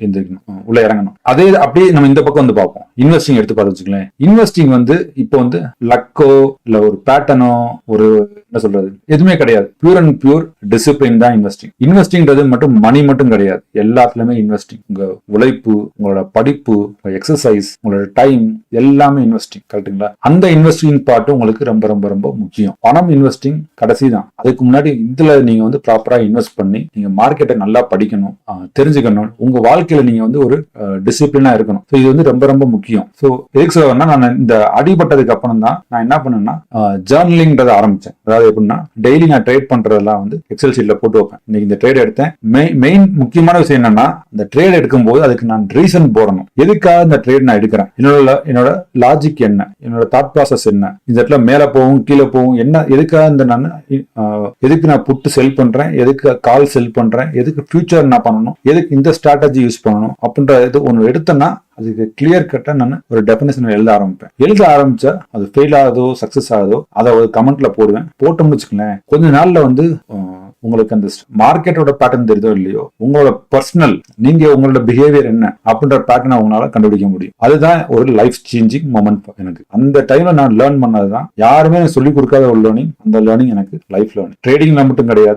எந்திரிக்கணும், உள்ள இறங்கணும். அதே அப்படியே நம்ம இந்த பக்கம் வந்து பார்ப்போம். இன்வெஸ்டிங் எடுத்து பார்த்துச்சுங்களேன். இன்வெஸ்டிங் வந்து இப்போ வந்து லக்கோ இல்ல ஒரு பேட்டர்னோ ஒரு என்ன சொல்றது எதுவுமே கிடையாது. பியூர் அண்ட் பியூர் டிசிப்ளின் தான் இன்வெஸ்டிங். இன்வெஸ்டிங்கிறது மட்டும் மணி மட்டும் கிடையாது, எல்லாத்துலயுமே இன்வெஸ்டிங். உங்க உழைப்பு, உங்களோட படிப்பு, உங்க எக்ஸசைஸ், உங்களோட டைம் எல்லாமே இன்வெஸ்டிங். கரெக்டுங்களா? அந்த இன்வெஸ்டிங் பார்ட் உங்களுக்கு ரொம்ப ரொம்ப ரொம்ப முக்கியம். பணம் இன்வெஸ்டிங் கடைசி தான். அதுக்கு முன்னாடி இதுல நீங்க வந்து ப்ராப்பரா இன்வெஸ்ட் பண்ணி நீங்க மார்க்கெட்டை நல்லா படிக்கணும், தெரிஞ்சுக்கணும். உங்க வாழ்க்கையில நீங்க வந்து ஒரு டிசிப்ளினா இருக்கணும். இது வந்து ரொம்ப ரொம்ப முக்கியம். ஸோ எதுக்கு சொல்றேன்னா, நான் இந்த அடிபட்டதுக்கு அப்புறம் தான் நான் என்ன பண்ணேன்னா ஜேர்னலிங்கிறத ஆரம்பிச்சேன். அதாவது எப்படின்னா டெய்லி நான் ட்ரேட் பண்றதெல்லாம் வந்து எக்ஸல் ஷீட்ல போட்டு வைப்பேன். இன்னைக்கு இந்த ட்ரேட் எடுத்தேன். மெயின் முக்கியமான விஷயம் என்னன்னா, இந்த ட்ரேட் எடுக்கும்போது அதுக்கு நான் ரீசன் போடணும். எதுக்காக இந்த ட்ரேட் நான் எடுக்கிறேன், என்னோட லாஜிக் என்ன, என்னோட தாட் ப்ராசஸ் என்ன, இந்த இடத்துல மேல போகும் கீழே போகும் என்ன, எதுக்காக இந்த நான் எதுக்கு நான் புட்டு செல் பண்றேன், எதுக்கு கால் செல் பண்றேன், எதுக்கு ஃபியூச்சர் என்ன பண்ணணும், எதுக்கு இந்த ஸ்ட்ராட்டஜி யூஸ் பண்ணணும் அப்படின்ற இது ஒன்று எடுத்தேன்னா அதுக்கு கிளியர் கட்டா நான் ஒரு டெபினேஷன் எழுத ஆரம்பிப்பேன். எழுத ஆரம்பிச்சா அது ஃபெயில் ஆகுதோ சக்சஸ் ஆகுதோ அதை ஒரு கமெண்ட்ல போடுவேன். போட்டோம்னு வச்சுக்கலேன், கொஞ்ச நாள்ல வந்து உங்களுக்கு அந்த மார்க்கெட்டோட பேட்டர்ன் தெரியுதோ இல்லையோ, உங்களோட பர்சனல் நீங்க உங்களோட பிஹேவியர் என்ன அப்படின்ற பேட்டர்னை உங்களால கண்டுபிடிக்க முடியும். அதுதான் ஒரு லைஃப் சேஞ்சிங் மொமெண்ட் எனக்கு. அந்த டைம்ல நான் லேர்ன் பண்ணதுதான். யாருமே எனக்கு சொல்லிக் கொடுக்காத ஒரு லேர்னிங். அந்த லேர்னிங் எனக்கு லைஃப் லேர்னிங். ட்ரேடிங்ல மட்டும் கிடையாது,